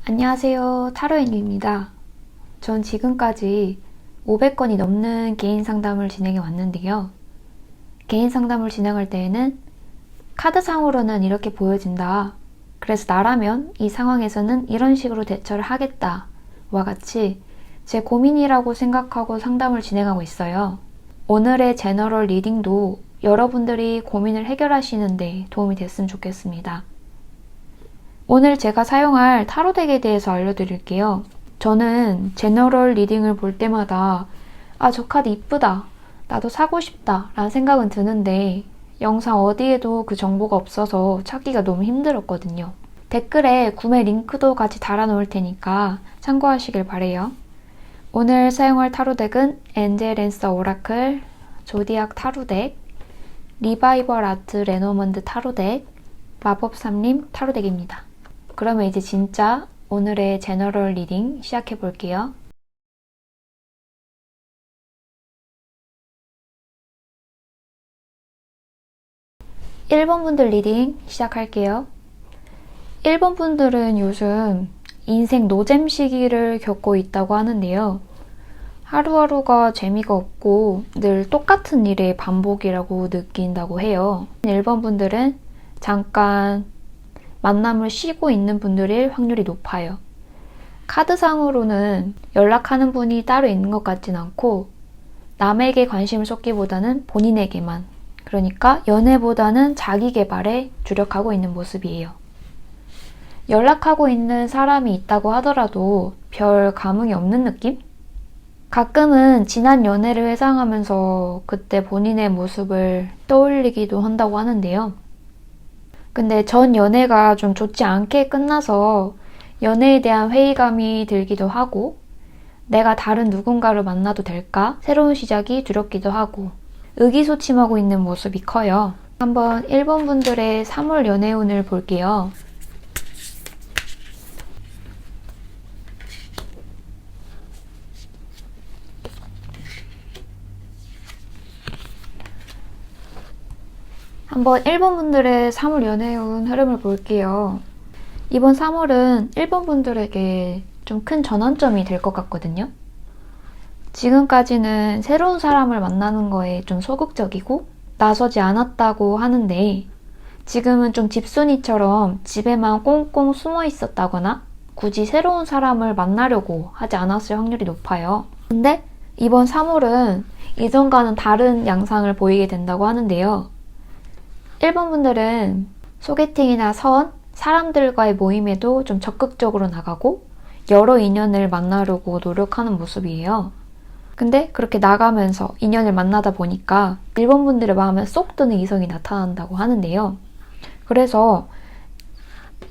안녕하세요. 타로인입니다. 전 지금까지 500건이 넘는 개인 상담을 진행해 왔는데요. 개인 상담을 진행할 때에는 카드상으로는 이렇게 보여진다. 그래서 나라면 이 상황에서는 이런 식으로 대처를 하겠다. 와 같이 제 고민이라고 생각하고 상담을 진행하고 있어요. 오늘의 제너럴 리딩도 여러분들이 고민을 해결하시는데 도움이 됐으면 좋겠습니다. 오늘 제가 사용할 타로덱에 대해서 알려드릴게요. 저는 제너럴 리딩을 볼 때마다 저 카드 이쁘다, 나도 사고 싶다 라는 생각은 드는데 영상 어디에도 그 정보가 없어서 찾기가 너무 힘들었거든요. 댓글에 구매 링크도 같이 달아놓을 테니까 참고하시길 바래요. 오늘 사용할 타로덱은 엔젤 앤서 오라클, 조디악 타로덱, 리바이벌 아트 레노먼드 타로덱, 마법 삼림 타로덱입니다. 그러면 이제 진짜 오늘의 제너럴 리딩 시작해 볼게요. 1번 분들 리딩 시작할게요. 1번 분들은 요즘 인생 노잼 시기를 겪고 있다고 하는데요. 하루하루가 재미가 없고 늘 똑같은 일의 반복이라고 느낀다고 해요. 1번 분들은 잠깐 만남을 쉬고 있는 분들일 확률이 높아요. 카드상으로는 연락하는 분이 따로 있는 것 같진 않고 남에게 관심을 쏟기보다는 본인에게만, 그러니까 연애보다는 자기 개발에 주력하고 있는 모습이에요. 연락하고 있는 사람이 있다고 하더라도 별 감흥이 없는 느낌? 가끔은 지난 연애를 회상하면서 그때 본인의 모습을 떠올리기도 한다고 하는데요. 근데 전 연애가 좀 좋지 않게 끝나서 연애에 대한 회의감이 들기도 하고 내가 다른 누군가를 만나도 될까? 새로운 시작이 두렵기도 하고 의기소침하고 있는 모습이 커요. 한번 1번 분들의 3월 연애운을 볼게요. 한번 1번 분들의 3월 연애운 흐름을 볼게요. 이번 3월은 1번 분들에게 좀 큰 전환점이 될 것 같거든요. 지금까지는 새로운 사람을 만나는 거에 좀 소극적이고 나서지 않았다고 하는데 지금은 좀 집순이처럼 집에만 꽁꽁 숨어 있었다거나 굳이 새로운 사람을 만나려고 하지 않았을 확률이 높아요. 근데 이번 3월은 이전과는 다른 양상을 보이게 된다고 하는데요. 1번 분들은 소개팅이나 사람들과의 모임에도 좀 적극적으로 나가고 여러 인연을 만나려고 노력하는 모습이에요. 근데 그렇게 나가면서 인연을 만나다 보니까 1번 분들의 마음에 쏙 드는 이성이 나타난다고 하는데요. 그래서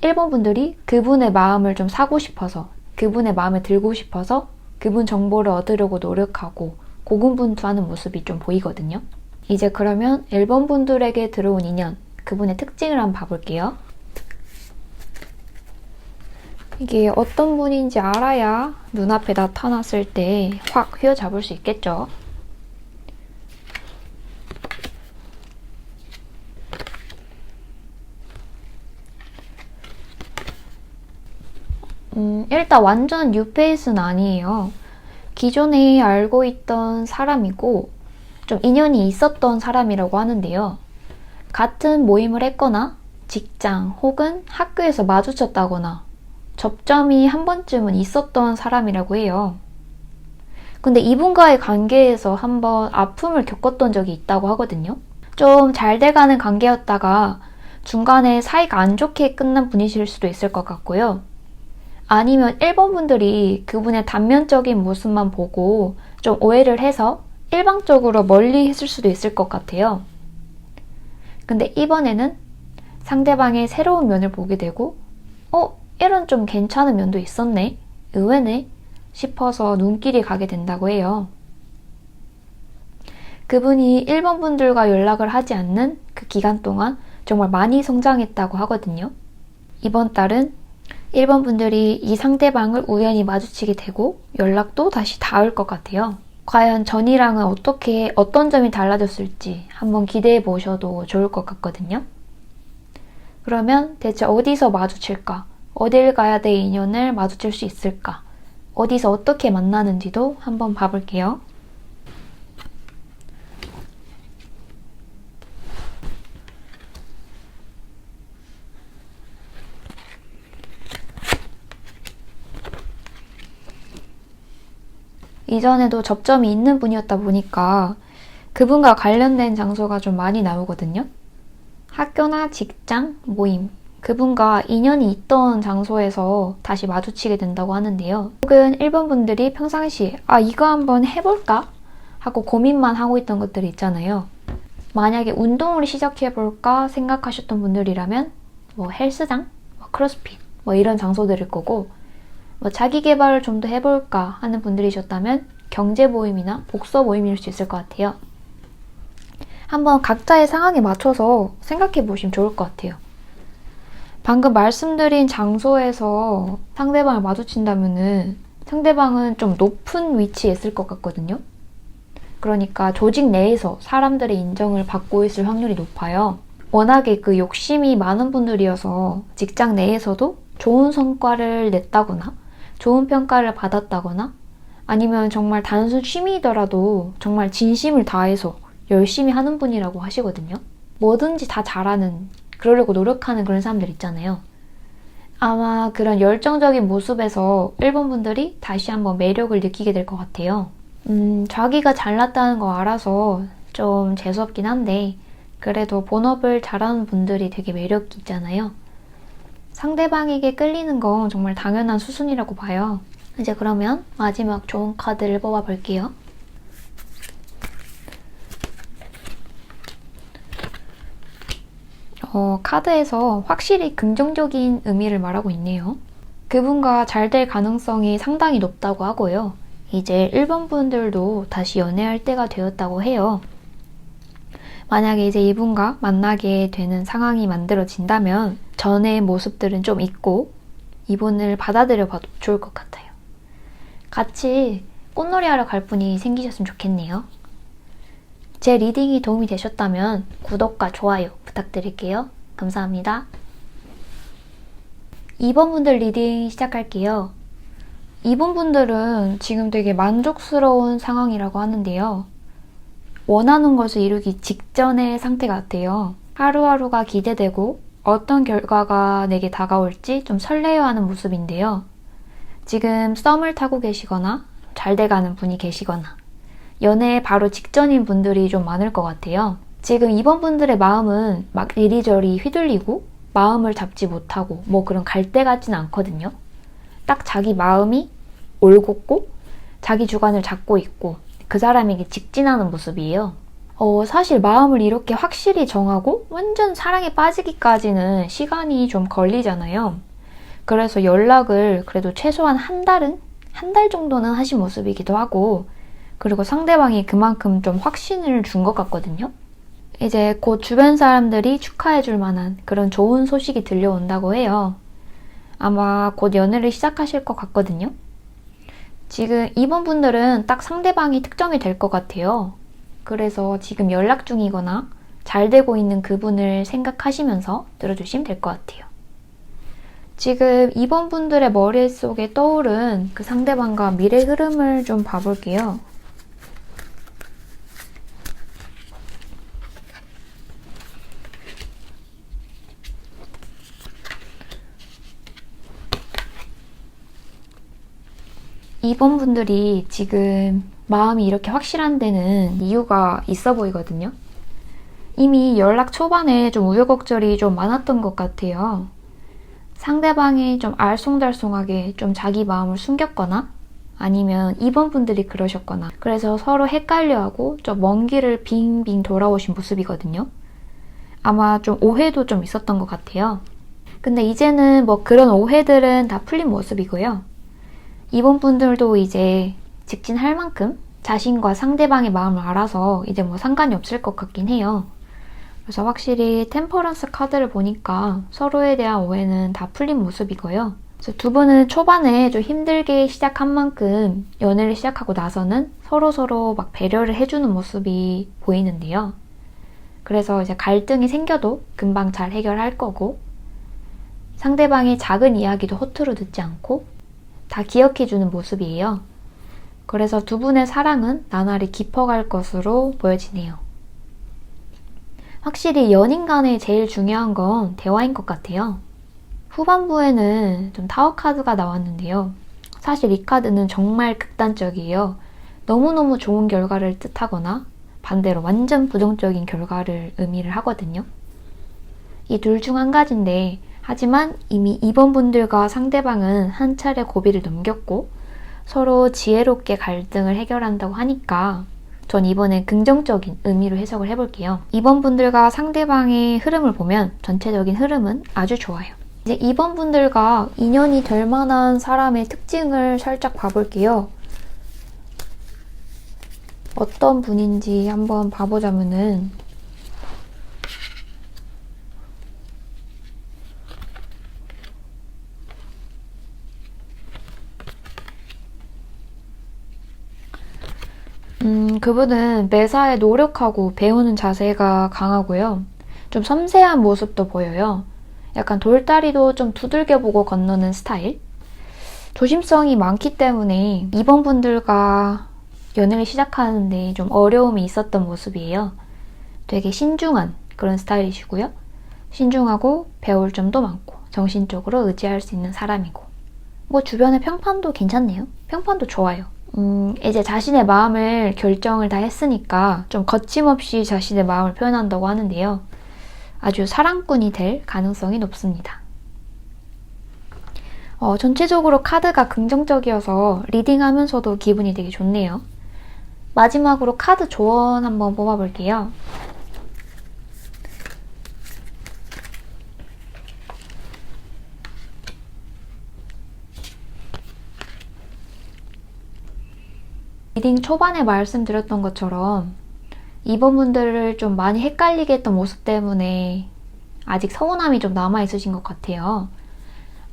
1번 분들이 그분의 마음을 좀 사고 싶어서, 그분의 마음에 들고 싶어서 그분 정보를 얻으려고 노력하고 고군분투하는 모습이 좀 보이거든요. 이제 그러면 1번 분들에게 들어온 인연, 그분의 특징을 한번 봐볼게요. 이게 어떤 분인지 알아야 눈앞에 나타났을 때 확 휘어잡을 수 있겠죠. 일단 완전 뉴페이스는 아니에요. 기존에 알고 있던 사람이고 좀 인연이 있었던 사람이라고 하는데요. 같은 모임을 했거나 직장 혹은 학교에서 마주쳤다거나 접점이 한 번쯤은 있었던 사람이라고 해요. 근데 이분과의 관계에서 한번 아픔을 겪었던 적이 있다고 하거든요. 좀 잘 돼가는 관계였다가 중간에 사이가 안 좋게 끝난 분이실 수도 있을 것 같고요. 아니면 1번 분들이 그분의 단면적인 모습만 보고 좀 오해를 해서 일방적으로 멀리 했을 수도 있을 것 같아요. 근데 이번에는 상대방의 새로운 면을 보게 되고 이런 좀 괜찮은 면도 있었네, 의외네 싶어서 눈길이 가게 된다고 해요. 그분이 1번 분들과 연락을 하지 않는 그 기간 동안 정말 많이 성장했다고 하거든요. 이번 달은 1번 분들이 이 상대방을 우연히 마주치게 되고 연락도 다시 닿을 것 같아요. 과연 전이랑은 어떤 점이 달라졌을지 한번 기대해 보셔도 좋을 것 같거든요. 그러면 대체 어디서 마주칠까? 어딜 가야 내 인연을 마주칠 수 있을까? 어디서 어떻게 만나는지도 한번 봐볼게요. 이전에도 접점이 있는 분이었다 보니까 그분과 관련된 장소가 좀 많이 나오거든요. 학교나 직장, 모임, 그분과 인연이 있던 장소에서 다시 마주치게 된다고 하는데요. 혹은 1번 분들이 평상시에 이거 한번 해볼까? 하고 고민만 하고 있던 것들이 있잖아요. 만약에 운동을 시작해볼까 생각하셨던 분들이라면 헬스장, 크로스핏 이런 장소들일 거고, 자기 개발을 좀 더 해볼까 하는 분들이셨다면 경제 모임이나 복서 모임일 수 있을 것 같아요. 한번 각자의 상황에 맞춰서 생각해 보시면 좋을 것 같아요. 방금 말씀드린 장소에서 상대방을 마주친다면은 상대방은 좀 높은 위치에 있을 것 같거든요. 그러니까 조직 내에서 사람들의 인정을 받고 있을 확률이 높아요. 워낙에 그 욕심이 많은 분들이어서 직장 내에서도 좋은 성과를 냈다거나 좋은 평가를 받았다거나 아니면 정말 단순 취미이더라도 정말 진심을 다해서 열심히 하는 분이라고 하시거든요. 뭐든지 다 잘하는, 그러려고 노력하는 그런 사람들 있잖아요. 아마 그런 열정적인 모습에서 1번 분들이 다시 한번 매력을 느끼게 될 것 같아요. 자기가 잘났다는 거 알아서 좀 재수없긴 한데 그래도 본업을 잘하는 분들이 되게 매력 있잖아요. 상대방에게 끌리는 건 정말 당연한 수순이라고 봐요. 이제 그러면 마지막 좋은 카드를 뽑아볼게요. 카드에서 확실히 긍정적인 의미를 말하고 있네요. 그분과 잘 될 가능성이 상당히 높다고 하고요. 이제 1번 분들도 다시 연애할 때가 되었다고 해요. 만약에 이제 이분과 만나게 되는 상황이 만들어진다면 전의 모습들은 좀 있고 이분을 받아들여 봐도 좋을 것 같아요. 같이 꽃놀이 하러 갈 분이 생기셨으면 좋겠네요. 제 리딩이 도움이 되셨다면 구독과 좋아요 부탁드릴게요. 감사합니다. 2번 분들 리딩 시작할게요. 2번 분들은 지금 되게 만족스러운 상황이라고 하는데요. 원하는 것을 이루기 직전의 상태 같아요. 하루하루가 기대되고 어떤 결과가 내게 다가올지 좀 설레어하는 모습인데요. 지금 썸을 타고 계시거나 잘 돼가는 분이 계시거나 연애 바로 직전인 분들이 좀 많을 것 같아요. 지금 2번 분들의 마음은 막 이리저리 휘둘리고 마음을 잡지 못하고 그런 갈대 같진 않거든요. 딱 자기 마음이 올곧고 자기 주관을 잡고 있고 그 사람에게 직진하는 모습이에요. 사실 마음을 이렇게 확실히 정하고 완전 사랑에 빠지기까지는 시간이 좀 걸리잖아요. 그래서 연락을 그래도 최소한 한 달 정도는 하신 모습이기도 하고, 그리고 상대방이 그만큼 좀 확신을 준 것 같거든요. 이제 곧 주변 사람들이 축하해줄 만한 그런 좋은 소식이 들려온다고 해요. 아마 곧 연애를 시작하실 것 같거든요. 지금 2번 분들은 딱 상대방이 특정이 될 것 같아요. 그래서 지금 연락 중이거나 잘 되고 있는 그분을 생각하시면서 들어주시면 될 것 같아요. 지금 2번 분들의 머릿속에 떠오른 그 상대방과 미래 흐름을 좀 봐볼게요. 이번 분들이 지금 마음이 이렇게 확실한 데는 이유가 있어 보이거든요. 이미 연락 초반에 좀 우여곡절이 좀 많았던 것 같아요. 상대방이 좀 알쏭달쏭하게 좀 자기 마음을 숨겼거나 아니면 이번 분들이 그러셨거나 그래서 서로 헷갈려하고 좀 먼 길을 빙빙 돌아오신 모습이거든요. 아마 좀 오해도 좀 있었던 것 같아요. 근데 이제는 그런 오해들은 다 풀린 모습이고요. 이번 분들도 이제 직진할 만큼 자신과 상대방의 마음을 알아서 이제 상관이 없을 것 같긴 해요. 그래서 확실히 템퍼런스 카드를 보니까 서로에 대한 오해는 다 풀린 모습이고요. 그래서 두 분은 초반에 좀 힘들게 시작한 만큼 연애를 시작하고 나서는 서로서로 막 배려를 해주는 모습이 보이는데요. 그래서 이제 갈등이 생겨도 금방 잘 해결할 거고, 상대방의 작은 이야기도 허투루 듣지 않고 다 기억해주는 모습이에요. 그래서 두 분의 사랑은 나날이 깊어갈 것으로 보여지네요. 확실히 연인 간에 제일 중요한 건 대화인 것 같아요. 후반부에는 좀 타워 카드가 나왔는데요. 사실 이 카드는 정말 극단적이에요. 너무너무 좋은 결과를 뜻하거나 반대로 완전 부정적인 결과를 의미를 하거든요. 이 둘 중 한 가지인데, 하지만 이미 2번 분들과 상대방은 한 차례 고비를 넘겼고 서로 지혜롭게 갈등을 해결한다고 하니까 전 이번엔 긍정적인 의미로 해석을 해볼게요. 2번 분들과 상대방의 흐름을 보면 전체적인 흐름은 아주 좋아요. 이제 2번 분들과 인연이 될 만한 사람의 특징을 살짝 봐볼게요. 어떤 분인지 한번 봐보자면은 그분은 매사에 노력하고 배우는 자세가 강하고요. 좀 섬세한 모습도 보여요. 약간 돌다리도 좀 두들겨보고 건너는 스타일? 조심성이 많기 때문에 2번 분들과 연애를 시작하는데 좀 어려움이 있었던 모습이에요. 되게 신중한 그런 스타일이시고요. 신중하고 배울 점도 많고 정신적으로 의지할 수 있는 사람이고 뭐 주변의 평판도 괜찮네요. 평판도 좋아요. 이제 자신의 마음을 결정을 다 했으니까 좀 거침없이 자신의 마음을 표현한다고 하는데요. 아주 사랑꾼이 될 가능성이 높습니다. 전체적으로 카드가 긍정적이어서 리딩하면서도 기분이 되게 좋네요. 마지막으로 카드 조언 한번 뽑아볼게요. 리딩 초반에 말씀드렸던 것처럼 2번 분들을 좀 많이 헷갈리게 했던 모습 때문에 아직 서운함이 좀 남아있으신 것 같아요.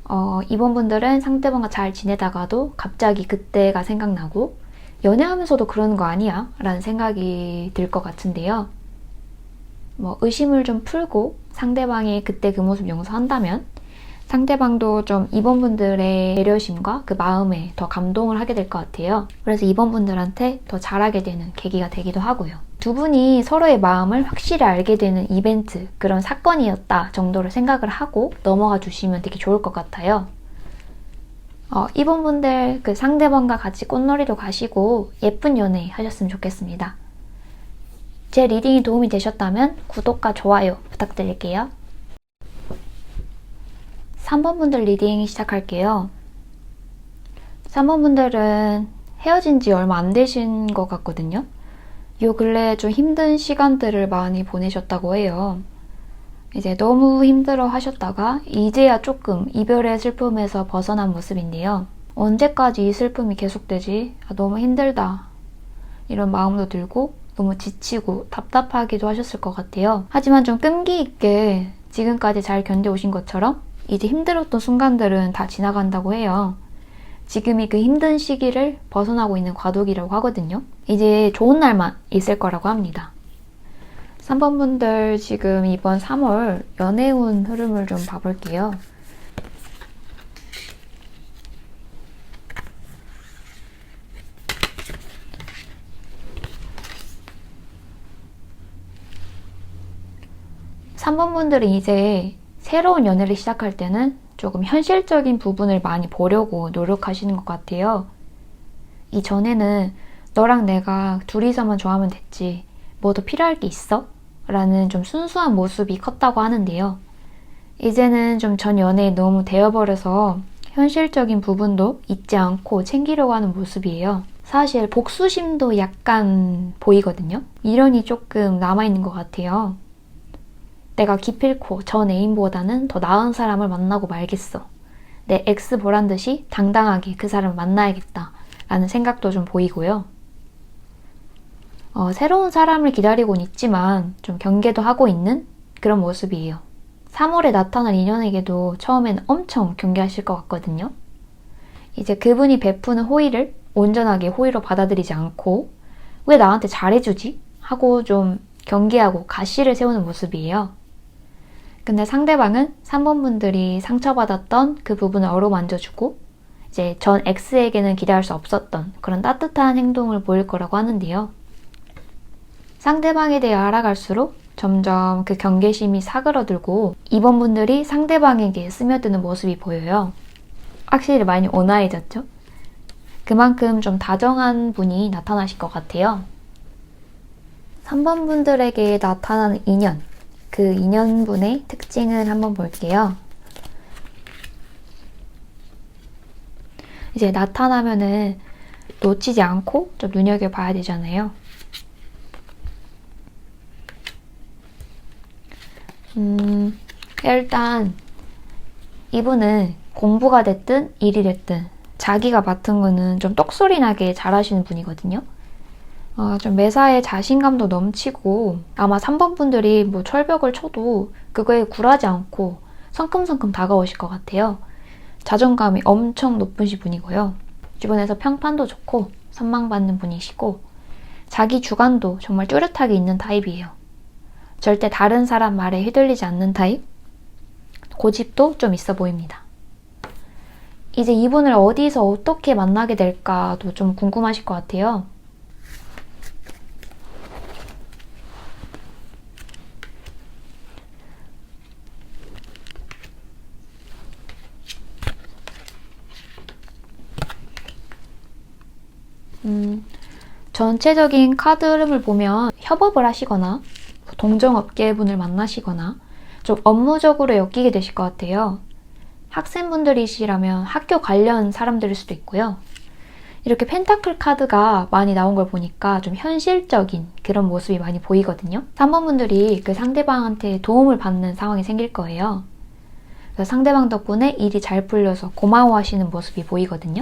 2번 분들은 상대방과 잘 지내다가도 갑자기 그때가 생각나고 연애하면서도 그러는 거 아니야? 라는 생각이 들 것 같은데요. 의심을 좀 풀고 상대방의 그때 그 모습 용서한다면 상대방도 좀 2번 분들의 배려심과 그 마음에 더 감동을 하게 될 것 같아요. 그래서 2번 분들한테 더 잘하게 되는 계기가 되기도 하고요. 두 분이 서로의 마음을 확실히 알게 되는 이벤트, 그런 사건이었다 정도로 생각을 하고 넘어가 주시면 되게 좋을 것 같아요. 2번 분들 그 상대방과 같이 꽃놀이도 가시고 예쁜 연애 하셨으면 좋겠습니다. 제 리딩이 도움이 되셨다면 구독과 좋아요 부탁드릴게요. 3번 분들 리딩 시작할게요. 3번 분들은 헤어진 지 얼마 안 되신 것 같거든요. 요 근래 좀 힘든 시간들을 많이 보내셨다고 해요. 이제 너무 힘들어 하셨다가 이제야 조금 이별의 슬픔에서 벗어난 모습인데요. 언제까지 이 슬픔이 계속되지? 너무 힘들다. 이런 마음도 들고 너무 지치고 답답하기도 하셨을 것 같아요. 하지만 좀 끈기 있게 지금까지 잘 견뎌오신 것처럼 이제 힘들었던 순간들은 다 지나간다고 해요. 지금이 그 힘든 시기를 벗어나고 있는 과도기라고 하거든요. 이제 좋은 날만 있을 거라고 합니다. 3번 분들 지금 이번 3월 연애운 흐름을 좀 봐볼게요. (3번) 분들은 이제 새로운 연애를 시작할 때는 조금 현실적인 부분을 많이 보려고 노력하시는 것 같아요. 이전에는 너랑 내가 둘이서만 좋아하면 됐지 뭐 더 필요할 게 있어? 라는 좀 순수한 모습이 컸다고 하는데요. 이제는 좀 전 연애에 너무 데여버려서 현실적인 부분도 잊지 않고 챙기려고 하는 모습이에요. 사실 복수심도 약간 보이거든요. 미련이 조금 남아있는 것 같아요. 내가 기필코 전 애인보다는 더 나은 사람을 만나고 말겠어. 내 엑스 보란 듯이 당당하게 그 사람을 만나야겠다 라는 생각도 좀 보이고요. 새로운 사람을 기다리고는 있지만 좀 경계도 하고 있는 그런 모습이에요. 3월에 나타날 인연에게도 처음에는 엄청 경계하실 것 같거든요. 이제 그분이 베푸는 호의를 온전하게 호의로 받아들이지 않고 왜 나한테 잘해주지? 하고 좀 경계하고 가시를 세우는 모습이에요. 근데 상대방은 3번 분들이 상처받았던 그 부분을 어루만져주고 이제 전 X에게는 기대할 수 없었던 그런 따뜻한 행동을 보일 거라고 하는데요. 상대방에 대해 알아갈수록 점점 그 경계심이 사그러들고 2번 분들이 상대방에게 스며드는 모습이 보여요. 확실히 많이 온화해졌죠? 그만큼 좀 다정한 분이 나타나실 것 같아요. 3번 분들에게 나타나는 인연, 그 인연분의 특징을 한번 볼게요. 이제 나타나면은 놓치지 않고 좀 눈여겨봐야 되잖아요. 일단 이분은 공부가 됐든 일이 됐든 자기가 맡은 거는 좀 똑소리 나게 잘하시는 분이거든요. 좀 매사에 자신감도 넘치고 아마 3번 분들이 뭐 철벽을 쳐도 그거에 굴하지 않고 성큼성큼 다가오실 것 같아요. 자존감이 엄청 높으신 분이고요. 주변에서 평판도 좋고 선망받는 분이시고 자기 주관도 정말 뚜렷하게 있는 타입이에요. 절대 다른 사람 말에 휘둘리지 않는 타입? 고집도 좀 있어 보입니다. 이제 이분을 어디서 어떻게 만나게 될까도 좀 궁금하실 것 같아요. 전체적인 카드 흐름을 보면 협업을 하시거나 동종업계분을 만나시거나 좀 업무적으로 엮이게 되실 것 같아요. 학생분들이시라면 학교 관련 사람들일 수도 있고요. 이렇게 펜타클 카드가 많이 나온 걸 보니까 좀 현실적인 그런 모습이 많이 보이거든요. 3번 분들이 그 상대방한테 도움을 받는 상황이 생길 거예요. 그래서 상대방 덕분에 일이 잘 풀려서 고마워하시는 모습이 보이거든요.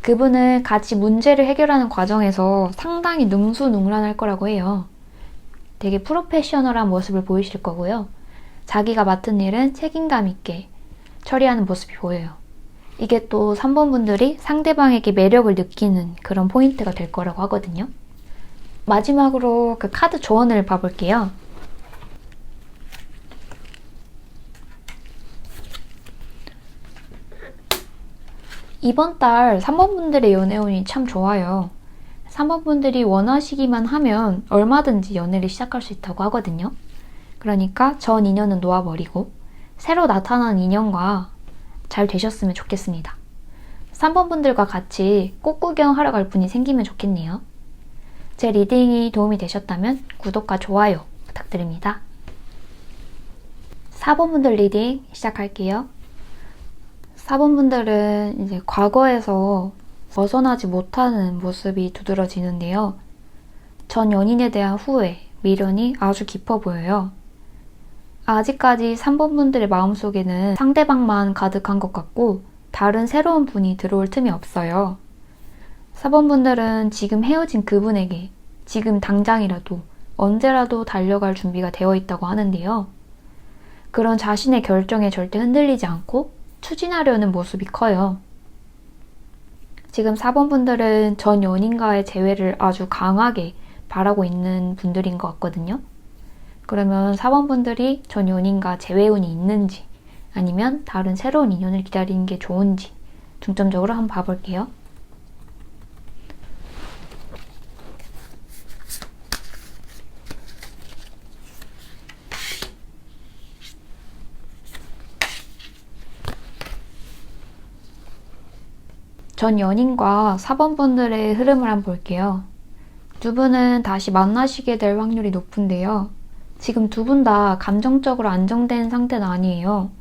그분은 같이 문제를 해결하는 과정에서 상당히 능수능란할 거라고 해요. 되게 프로페셔널한 모습을 보이실 거고요. 자기가 맡은 일은 책임감 있게 처리하는 모습이 보여요. 이게 또 3번 분들이 상대방에게 매력을 느끼는 그런 포인트가 될 거라고 하거든요. 마지막으로 그 카드 조언을 봐볼게요. 이번 달 3번 분들의 연애운이 참 좋아요. 3번 분들이 원하시기만 하면 얼마든지 연애를 시작할 수 있다고 하거든요. 그러니까 전 인연은 놓아버리고 새로 나타난 인연과 잘 되셨으면 좋겠습니다. 3번 분들과 같이 꽃구경 하러 갈 분이 생기면 좋겠네요. 제 리딩이 도움이 되셨다면 구독과 좋아요 부탁드립니다. 4번 분들 리딩 시작할게요. 4번 분들은 이제 과거에서 벗어나지 못하는 모습이 두드러지는데요. 전 연인에 대한 후회, 미련이 아주 깊어 보여요. 아직까지 3번 분들의 마음속에는 상대방만 가득한 것 같고 다른 새로운 분이 들어올 틈이 없어요. 4번 분들은 지금 헤어진 그분에게 지금 당장이라도 언제라도 달려갈 준비가 되어 있다고 하는데요. 그런 자신의 결정에 절대 흔들리지 않고 추진하려는 모습이 커요. 지금 4번 분들은 전 연인과의 재회를 아주 강하게 바라고 있는 분들인 것 같거든요. 그러면 4번 분들이 전 연인과 재회운이 있는지 아니면 다른 새로운 인연을 기다리는 게 좋은지 중점적으로 한번 봐볼게요. 전 연인과 4번 분들의 흐름을 한번 볼게요. 두 분은 다시 만나시게 될 확률이 높은데요. 지금 두 분 다 감정적으로 안정된 상태는 아니에요.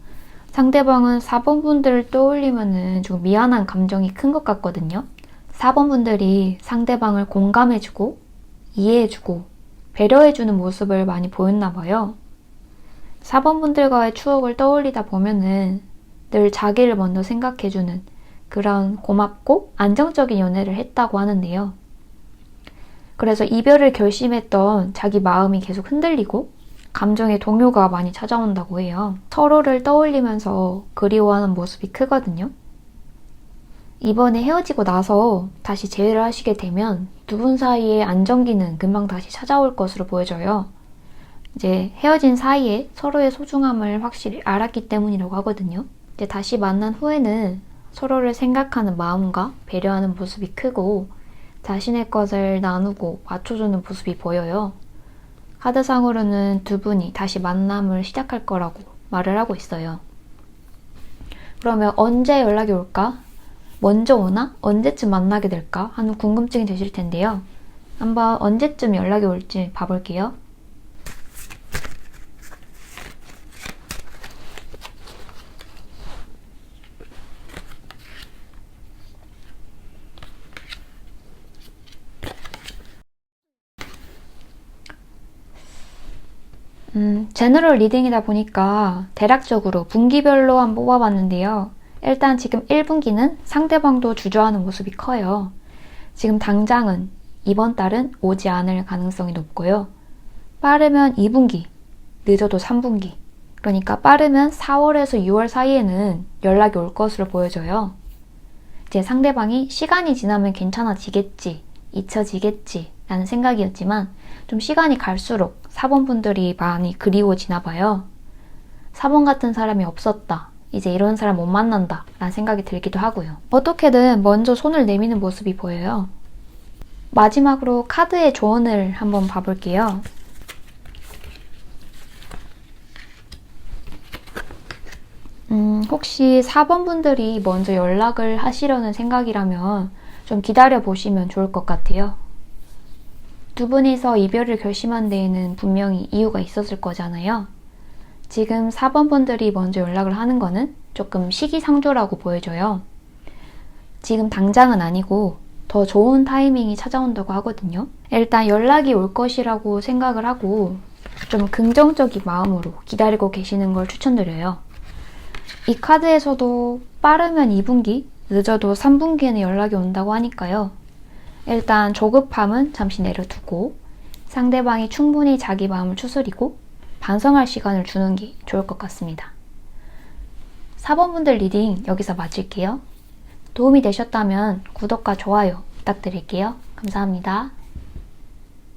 상대방은 4번 분들을 떠올리면 좀 미안한 감정이 큰 것 같거든요. 4번 분들이 상대방을 공감해주고 이해해주고 배려해주는 모습을 많이 보였나 봐요. 4번 분들과의 추억을 떠올리다 보면은 늘 자기를 먼저 생각해주는 그런 고맙고 안정적인 연애를 했다고 하는데요. 그래서 이별을 결심했던 자기 마음이 계속 흔들리고 감정의 동요가 많이 찾아온다고 해요. 서로를 떠올리면서 그리워하는 모습이 크거든요. 이번에 헤어지고 나서 다시 재회를 하시게 되면 두 분 사이의 안정기는 금방 다시 찾아올 것으로 보여져요. 이제 헤어진 사이에 서로의 소중함을 확실히 알았기 때문이라고 하거든요. 이제 다시 만난 후에는 서로를 생각하는 마음과 배려하는 모습이 크고 자신의 것을 나누고 맞춰주는 모습이 보여요. 카드상으로는 두 분이 다시 만남을 시작할 거라고 말을 하고 있어요. 그러면 언제 연락이 올까? 먼저 오나? 언제쯤 만나게 될까? 하는 궁금증이 드실 텐데요. 한번 언제쯤 연락이 올지 봐볼게요. 제너럴 리딩이다 보니까 대략적으로 분기별로 한번 뽑아봤는데요. 일단 지금 1분기는 상대방도 주저하는 모습이 커요. 지금 당장은 이번 달은 오지 않을 가능성이 높고요. 빠르면 2분기, 늦어도 3분기. 그러니까 빠르면 4월에서 6월 사이에는 연락이 올 것으로 보여져요. 이제 상대방이 시간이 지나면 괜찮아지겠지, 잊혀지겠지 라는 생각이었지만 좀 시간이 갈수록 4번 분들이 많이 그리워지나 봐요. 4번 같은 사람이 없었다. 이제 이런 사람 못 만난다 라는 생각이 들기도 하고요. 어떻게든 먼저 손을 내미는 모습이 보여요. 마지막으로 카드의 조언을 한번 봐볼게요. 혹시 4번 분들이 먼저 연락을 하시려는 생각이라면 좀 기다려 보시면 좋을 것 같아요. 두 분이서 이별을 결심한 데에는 분명히 이유가 있었을 거잖아요. 지금 4번 분들이 먼저 연락을 하는 거는 조금 시기상조라고 보여져요. 지금 당장은 아니고 더 좋은 타이밍이 찾아온다고 하거든요. 일단 연락이 올 것이라고 생각을 하고 좀 긍정적인 마음으로 기다리고 계시는 걸 추천드려요. 이 카드에서도 빠르면 2분기, 늦어도 3분기에는 연락이 온다고 하니까요. 일단 조급함은 잠시 내려두고 상대방이 충분히 자기 마음을 추스리고 반성할 시간을 주는 게 좋을 것 같습니다. 4번 분들 리딩 여기서 마칠게요. 도움이 되셨다면 구독과 좋아요 부탁드릴게요. 감사합니다.